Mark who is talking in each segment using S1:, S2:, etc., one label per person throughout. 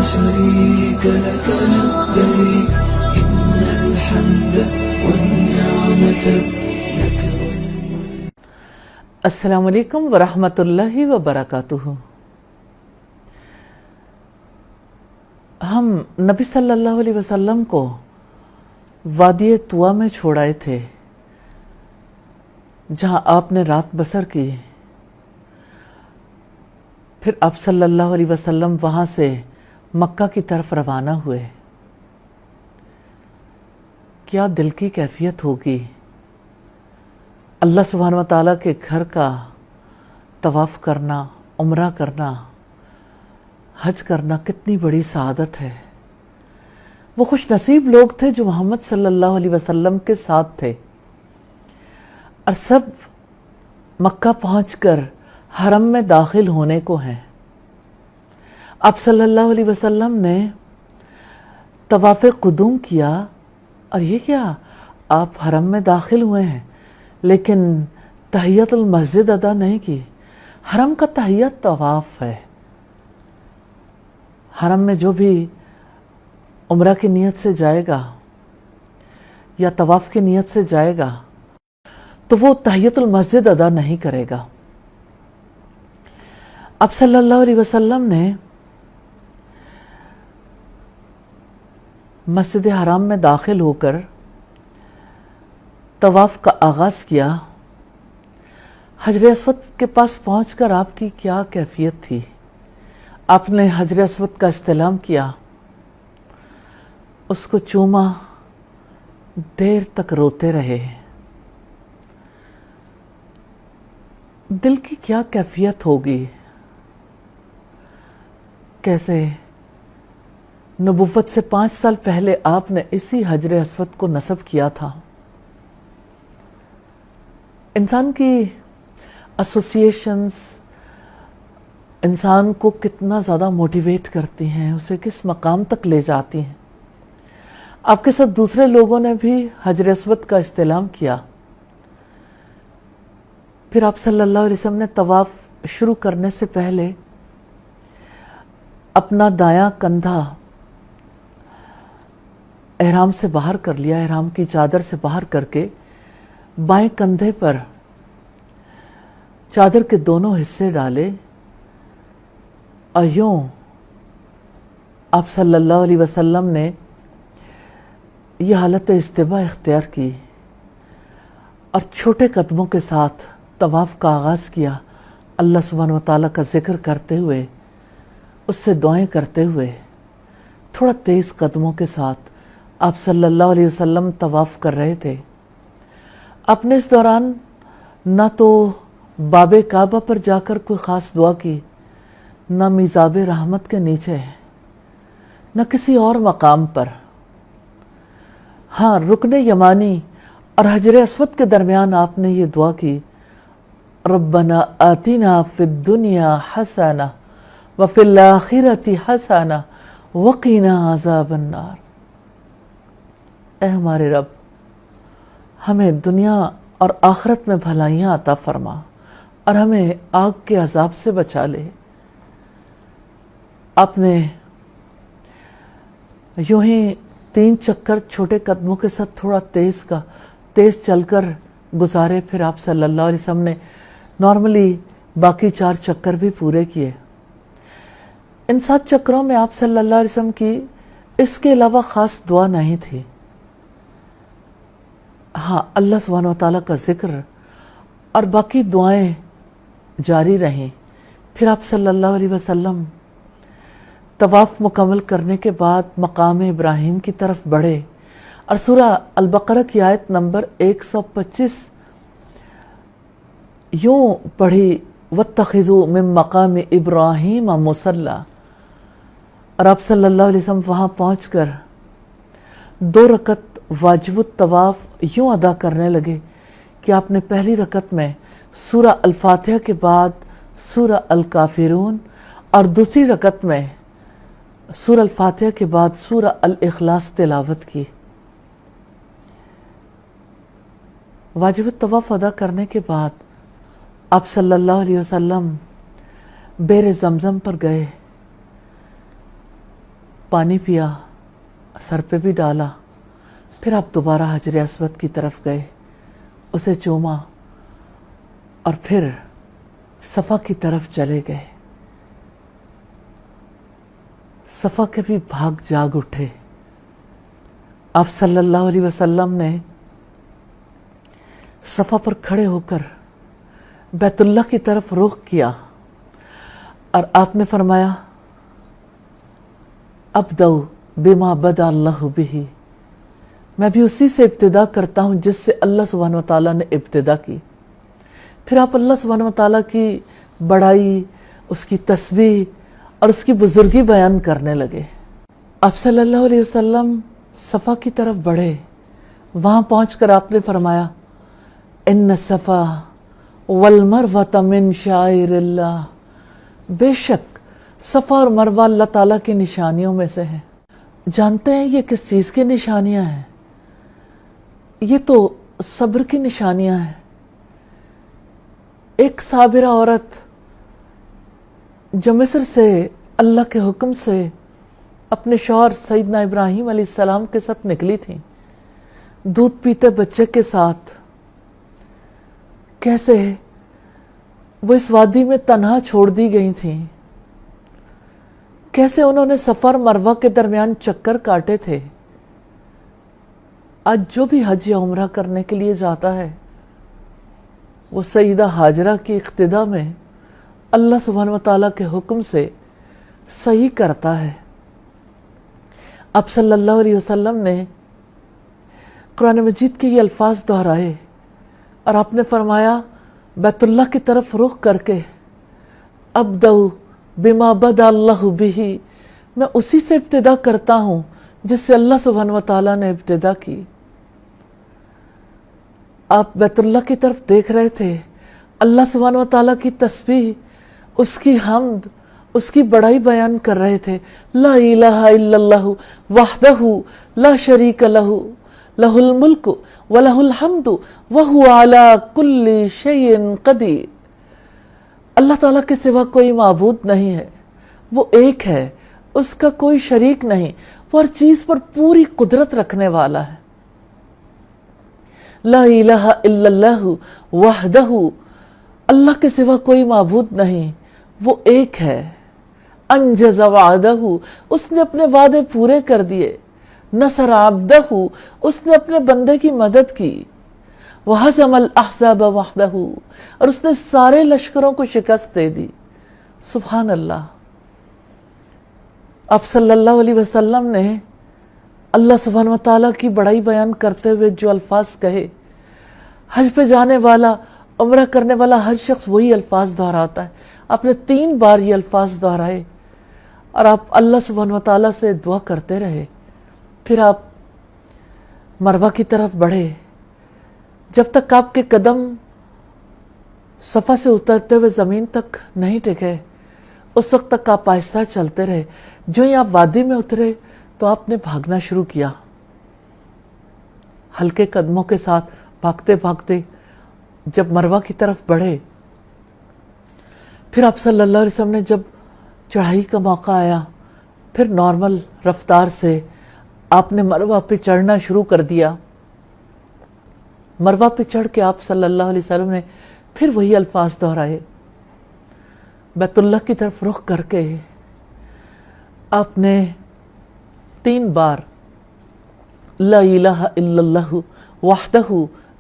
S1: شريك لك لبيك إن الحمد والنعمة لك والملك.
S2: السلام علیکم ورحمۃ اللہ وبرکاتہ۔ ہم نبی صلی اللہ علیہ وسلم کو وادی طوا میں چھوڑائے تھے، جہاں آپ نے رات بسر کی۔ پھر آپ صلی اللہ علیہ وسلم وہاں سے مکہ کی طرف روانہ ہوئے۔ کیا دل کی کیفیت ہوگی! اللہ سبحانہ و تعالیٰ کے گھر کا طواف کرنا، عمرہ کرنا، حج کرنا کتنی بڑی سعادت ہے۔ وہ خوش نصیب لوگ تھے جو محمد صلی اللہ علیہ وسلم کے ساتھ تھے، اور سب مکہ پہنچ کر حرم میں داخل ہونے کو ہیں۔ آپ صلی اللہ علیہ وسلم نے طواف قدوم کیا، اور یہ کیا، آپ حرم میں داخل ہوئے ہیں لیکن تحیت المسجد ادا نہیں کی۔ حرم کا تحیت طواف ہے۔ حرم میں جو بھی عمرہ کی نیت سے جائے گا یا طواف کی نیت سے جائے گا تو وہ تحیت المسجد ادا نہیں کرے گا۔ اب صلی اللہ علیہ وسلم نے مسجد حرام میں داخل ہو کر طواف کا آغاز کیا۔ حجر اسود کے پاس پہنچ کر آپ کی کیا کیفیت تھی! آپ نے حجر اسود کا استلام کیا، اس کو چوما، دیر تک روتے رہے۔ دل کی کیا کیفیت ہوگی! کیسے نبوت سے 5 سال پہلے آپ نے اسی حجر اسود کو نصب کیا تھا۔ انسان کی ایسوسیشنز انسان کو کتنا زیادہ موٹیویٹ کرتی ہیں، اسے کس مقام تک لے جاتی ہیں۔ آپ کے ساتھ دوسرے لوگوں نے بھی حجر اسود کا استلام کیا۔ پھر آپ صلی اللہ علیہ وسلم نے طواف شروع کرنے سے پہلے اپنا دایاں کندھا احرام سے باہر کر لیا، احرام کی چادر سے باہر کر کے بائیں کندھے پر چادر کے دونوں حصے ڈالے، اور یوں آپ صلی اللہ علیہ وسلم نے یہ حالت استباء اختیار کی اور چھوٹے قدموں کے ساتھ طواف کا آغاز کیا، اللہ سبحانہ و تعالیٰ کا ذکر کرتے ہوئے، اس سے دعائیں کرتے ہوئے۔ تھوڑا تیز قدموں کے ساتھ آپ صلی اللہ علیہ وسلم طواف کر رہے تھے۔ آپ نے اس دوران نہ تو باب کعبہ پر جا کر کوئی خاص دعا کی، نہ میزاب رحمت کے نیچے، نہ کسی اور مقام پر۔ ہاں، رکن یمانی اور حجر اسود کے درمیان آپ نے یہ دعا کی، ربنا آتنا فی الدنیا حسنہ وفی الآخرۃ حسنہ وقنا عذاب النار۔ اے ہمارے رب، ہمیں دنیا اور آخرت میں بھلائیاں عطا فرما اور ہمیں آگ کے عذاب سے بچا لے۔ آپ نے یوں ہی 3 چکر چھوٹے قدموں کے ساتھ تھوڑا تیز چل کر گزارے۔ پھر آپ صلی اللہ علیہ وسلم نے نارملی باقی 4 چکر بھی پورے کیے۔ ان 7 چکروں میں آپ صلی اللہ علیہ وسلم کی اس کے علاوہ خاص دعا نہیں تھی۔ ہاں، اللہ سبحانہ و تعالیٰ کا ذکر اور باقی دعائیں جاری رہیں۔ پھر آپ صلی اللہ علیہ وسلم طواف مکمل کرنے کے بعد مقام ابراہیم کی طرف بڑھے، اور سورہ البقرہ کی آیت نمبر 125 یوں پڑھی، وَاتَّخِذُوا مِن مَّقَامِ إِبْرَاهِيمَ مُصَلًّى۔ اور آپ صلی اللہ علیہ وسلم وہاں پہنچ کر 2 رکعت واجب الطواف یوں ادا کرنے لگے کہ آپ نے پہلی رکعت میں سورہ الفاتحہ کے بعد سورہ الکافرون، اور دوسری رکعت میں سورہ الفاتحہ کے بعد سورہ الاخلاص تلاوت کی۔ واجب الطواف ادا کرنے کے بعد آپ صلی اللہ علیہ وسلم بئر زمزم پر گئے، پانی پیا، سر پہ بھی ڈالا، پھر آپ دوبارہ حجر اسود کی طرف گئے، اسے چوما اور پھر صفا کی طرف چلے گئے۔ صفا کے بھی بھاگ جاگ اٹھے۔ آپ صلی اللہ علیہ وسلم نے صفا پر کھڑے ہو کر بیت اللہ کی طرف رخ کیا اور آپ نے فرمایا ابدؤ بما بدا اللہ بہ، میں بھی اسی سے ابتدا کرتا ہوں جس سے اللہ سبحانہ و تعالیٰ نے ابتدا کی۔ پھر آپ اللہ سبحانہ و تعالیٰ کی بڑائی، اس کی تسبیح اور اس کی بزرگی بیان کرنے لگے۔ آپ صلی اللہ علیہ وسلم صفا کی طرف بڑھے، وہاں پہنچ کر آپ نے فرمایا ان الصفا والمروۃ من شعائر اللہ، بے شک صفا اور مروہ اللہ تعالیٰ کی نشانیوں میں سے ہیں۔ جانتے ہیں یہ کس چیز کی نشانیاں ہیں؟ یہ تو صبر کی نشانیاں ہیں۔ ایک صابرہ عورت جو مصر سے اللہ کے حکم سے اپنے شوہر سیدنا ابراہیم علیہ السلام کے ساتھ نکلی تھی، دودھ پیتے بچے کے ساتھ، کیسے وہ اس وادی میں تنہا چھوڑ دی گئی تھیں، کیسے انہوں نے صفا اور مروہ کے درمیان چکر کاٹے تھے۔ آج جو بھی حج یا عمرہ کرنے کے لیے جاتا ہے وہ سیدہ ہاجرہ کی اقتداء میں اللہ سبحانہ و تعالیٰ کے حکم سے صحیح کرتا ہے۔ آپ صلی اللہ علیہ وسلم نے قرآن مجید کے یہ الفاظ دہرائے اور آپ نے فرمایا بیت اللہ کی طرف رخ کر کے ابدؤ بما بدا اللہ بہ، میں اسی سے ابتدا کرتا ہوں جس سے اللہ سبحانہ و تعالیٰ نے ابتدا کی۔ آپ بیت اللہ کی طرف دیکھ رہے تھے، اللہ سبحانہ و تعالیٰ کی تسبیح، اس کی حمد، اس کی بڑائی بیان کر رہے تھے۔ لا الہ الا اللہ وحدہ لا شریک لہ، لہ الملک ولہ الحمد وہو علی کل شیء قدیر۔ اللہ تعالیٰ کے سوا کوئی معبود نہیں ہے، وہ ایک ہے، اس کا کوئی شریک نہیں، وہ ہر چیز پر پوری قدرت رکھنے والا ہے۔ لا الہ الا اللہ وحدہ، اللہ کے سوا کوئی معبود نہیں، وہ ایک ہے۔ انجز وعدہ، اس نے اپنے وعدے پورے کر دیے۔ نصر عبدہ، اس نے اپنے بندے کی مدد کی۔ وہزم الاحزاب وحدہ، اور اس نے سارے لشکروں کو شکست دے دی۔ سبحان اللہ۔ آپ صلی اللہ علیہ وسلم نے اللہ سبحانہ و تعالیٰ کی بڑائی بیان کرتے ہوئے جو الفاظ کہے، حج پہ جانے والا، عمرہ کرنے والا ہر شخص وہی الفاظ دہراتا ہے۔ آپ نے 3 بار یہ الفاظ دہرائے اور آپ اللہ سبحانہ و تعالیٰ سے دعا کرتے رہے۔ پھر آپ مروہ کی طرف بڑھے، جب تک آپ کے قدم صفا سے اترتے ہوئے زمین تک نہیں ٹکے، اس وقت تک آپ آہستہ چلتے رہے۔ جو ہی آپ وادی میں اترے تو آپ نے بھاگنا شروع کیا، ہلکے قدموں کے ساتھ بھاگتے بھاگتے جب مروہ کی طرف بڑھے، پھر آپ صلی اللہ علیہ وسلم نے جب چڑھائی کا موقع آیا، پھر نارمل رفتار سے آپ نے مروہ پہ چڑھنا شروع کر دیا۔ مروہ پہ چڑھ کے آپ صلی اللہ علیہ وسلم نے پھر وہی الفاظ دہرائے۔ بیت اللہ کی طرف رخ کر کے آپ نے 3 بار لا الہ الا اللہ وحدہ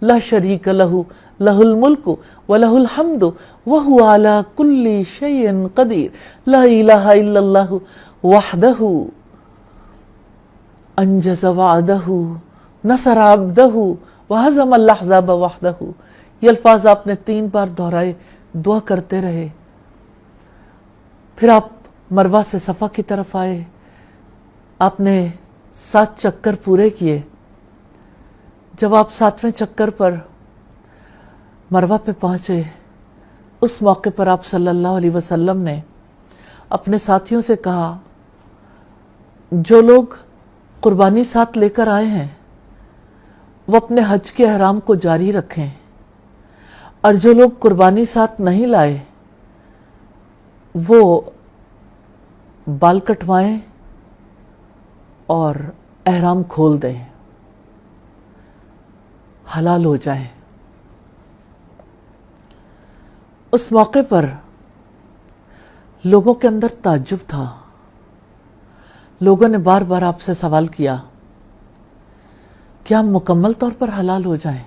S2: لا شریک لہ، لہ الملک ولہ الحمد وہو علی کل شیء قدیر، لا الہ الا اللہ وحدہ انجز وعدہ نصر عبدہ وہزم الاحزاب وحدہ۔ یہ الفاظ آپ نے 3 بار دہرائے، دعا کرتے رہے۔ پھر آپ مروہ سے صفا کی طرف آئے، آپ نے 7 چکر پورے کیے۔ جب آپ 7ویں چکر پر مروہ پہ پہنچے، اس موقع پر آپ صلی اللہ علیہ وسلم نے اپنے ساتھیوں سے کہا، جو لوگ قربانی ساتھ لے کر آئے ہیں وہ اپنے حج کے احرام کو جاری رکھیں، اور جو لوگ قربانی ساتھ نہیں لائے وہ بال کٹوائیں اور احرام کھول دیں، حلال ہو جائیں۔ اس موقع پر لوگوں کے اندر تعجب تھا۔ لوگوں نے بار بار آپ سے سوال کیا کہ ہم مکمل طور پر حلال ہو جائیں۔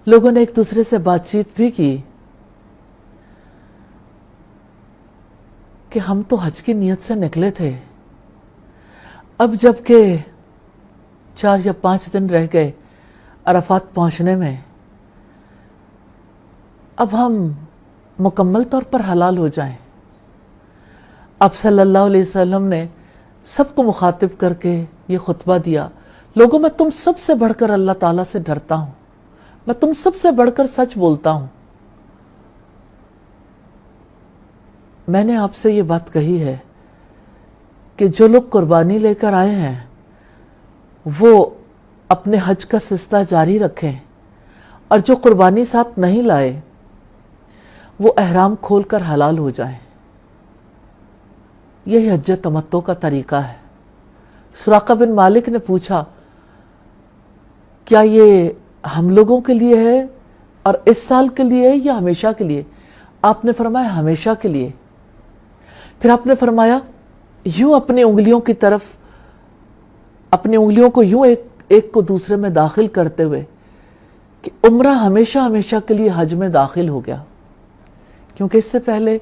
S2: لوگوں نے ایک دوسرے سے بات چیت بھی کی کہ ہم تو حج کی نیت سے نکلے تھے، اب جب کہ 4 یا 5 دن رہ گئے عرفات پہنچنے میں، اب ہم مکمل طور پر حلال ہو جائیں۔ اب صلی اللہ علیہ وسلم نے سب کو مخاطب کر کے یہ خطبہ دیا، لوگوں میں تم سب سے بڑھ کر اللہ تعالیٰ سے ڈرتا ہوں، میں تم سب سے بڑھ کر سچ بولتا ہوں۔ میں نے آپ سے یہ بات کہی ہے کہ جو لوگ قربانی لے کر آئے ہیں وہ اپنے حج کا سلسلہ جاری رکھیں، اور جو قربانی ساتھ نہیں لائے وہ احرام کھول کر حلال ہو جائیں۔ یہی حج تمتع کا طریقہ ہے۔ سراقہ بن مالک نے پوچھا کیا یہ ہم لوگوں کے لیے ہے اور اس سال کے لیے ہے یا ہمیشہ کے لیے؟ آپ نے فرمایا ہمیشہ کے لیے۔ پھر آپ نے فرمایا یوں اپنی انگلیوں کی طرف، اپنی انگلیوں کو یوں ایک کو دوسرے میں داخل کرتے ہوئے کہ عمرہ ہمیشہ ہمیشہ کے لیے حج میں داخل ہو گیا، کیونکہ اس سے پہلے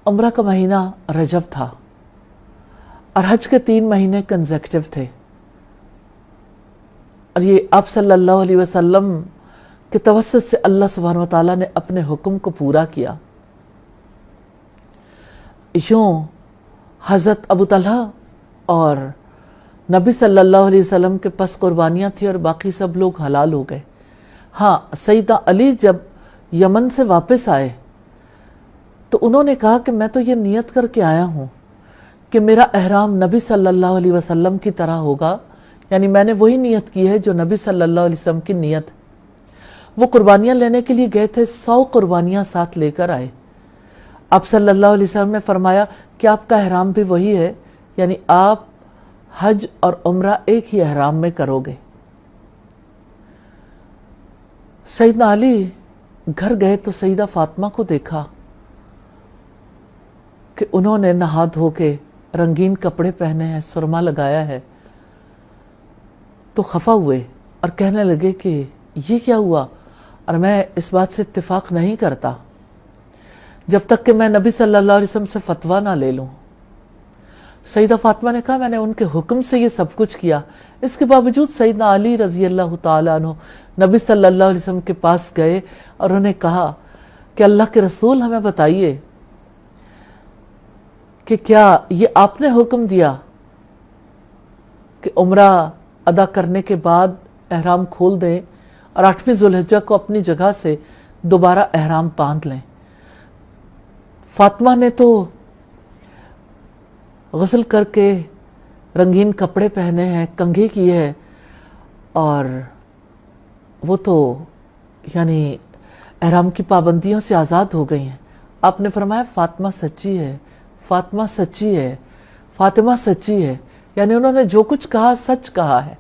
S2: عمرہ کا مہینہ رجب تھا اور حج کے 3 مہینے کنزیکٹیو تھے، اور یہ آپ صلی اللہ علیہ وسلم کے توسط سے اللہ سبحانہ وتعالیٰ نے اپنے حکم کو پورا کیا۔ یوں حضرت ابو طلحہ اور نبی صلی اللہ علیہ وسلم کے پاس قربانیاں تھیں اور باقی سب لوگ حلال ہو گئے۔ ہاں، سیدنا علی جب یمن سے واپس آئے تو انہوں نے کہا کہ میں تو یہ نیت کر کے آیا ہوں کہ میرا احرام نبی صلی اللہ علیہ وسلم کی طرح ہوگا، یعنی میں نے وہی نیت کی ہے جو نبی صلی اللہ علیہ وسلم کی نیت۔ وہ قربانیاں لینے کے لیے گئے تھے، 100 قربانیاں ساتھ لے کر آئے۔ آپ صلی اللہ علیہ وسلم نے فرمایا کہ آپ کا احرام بھی وہی ہے، یعنی آپ حج اور عمرہ ایک ہی احرام میں کرو گے۔ سیدنا علی گھر گئے تو سیدہ فاطمہ کو دیکھا کہ انہوں نے نہا دھو کے رنگین کپڑے پہنے ہیں، سرما لگایا ہے، تو خفا ہوئے اور کہنے لگے کہ یہ کیا ہوا، اور میں اس بات سے اتفاق نہیں کرتا جب تک کہ میں نبی صلی اللہ علیہ وسلم سے فتویٰ نہ لے لوں۔ سیدہ فاطمہ نے کہا میں نے ان کے حکم سے یہ سب کچھ کیا۔ اس کے باوجود سیدنا علی رضی اللہ تعالیٰ عنہ نبی صلی اللہ علیہ وسلم کے پاس گئے اور انہیں کہا کہ اللہ کے رسول ہمیں بتائیے کہ کیا یہ آپ نے حکم دیا کہ عمرہ ادا کرنے کے بعد احرام کھول دیں اور 8ویں ذوالحجہ کو اپنی جگہ سے دوبارہ احرام باندھ لیں؟ فاطمہ نے تو غسل کر کے رنگین کپڑے پہنے ہیں، کنگھی کی ہے، اور وہ تو یعنی احرام کی پابندیوں سے آزاد ہو گئی ہیں۔ آپ نے فرمایا فاطمہ سچی ہے، فاطمہ سچی ہے، فاطمہ سچی ہے، یعنی انہوں نے جو کچھ کہا سچ کہا ہے۔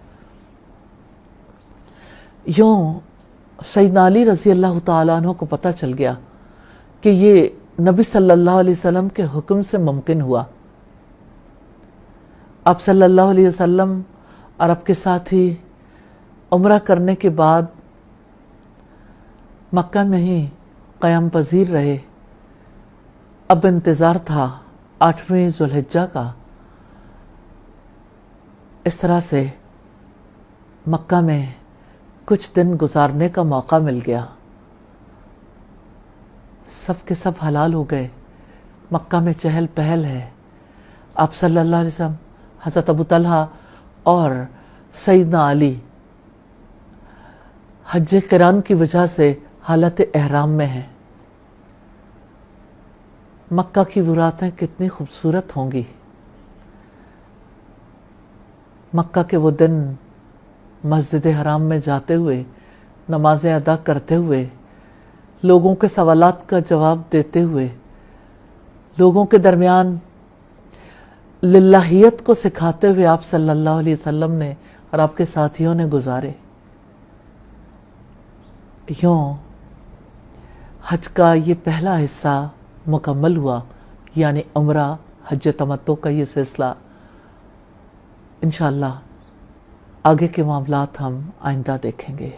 S2: یوں سیدنا علی رضی اللہ تعالیٰ عنہ کو پتہ چل گیا کہ یہ نبی صلی اللہ علیہ وسلم کے حکم سے ممکن ہوا۔ آپ صلی اللہ علیہ وسلم اور آپ کے ساتھی عمرہ کرنے کے بعد مکہ میں ہی قیام پذیر رہے۔ اب انتظار تھا 8ویں ذوالحجہ کا۔ اس طرح سے مکہ میں کچھ دن گزارنے کا موقع مل گیا۔ سب کے سب حلال ہو گئے، مکہ میں چہل پہل ہے۔ آپ صلی اللہ علیہ وسلم، حضرت ابو طلحہ اور سیدنا علی حج قران کی وجہ سے حالت احرام میں ہیں۔ مکہ کی وہ راتیں کتنی خوبصورت ہوں گی، مکہ کے وہ دن مسجد حرام میں جاتے ہوئے، نمازیں ادا کرتے ہوئے، لوگوں کے سوالات کا جواب دیتے ہوئے، لوگوں کے درمیان للہیت کو سکھاتے ہوئے آپ صلی اللہ علیہ وسلم نے اور آپ کے ساتھیوں نے گزارے. یوں حج کا یہ پہلا حصہ مکمل ہوا، یعنی عمرہ حج تمتع کا یہ سلسلہ. انشاءاللہ آگے کے معاملات ہم آئندہ دیکھیں گے.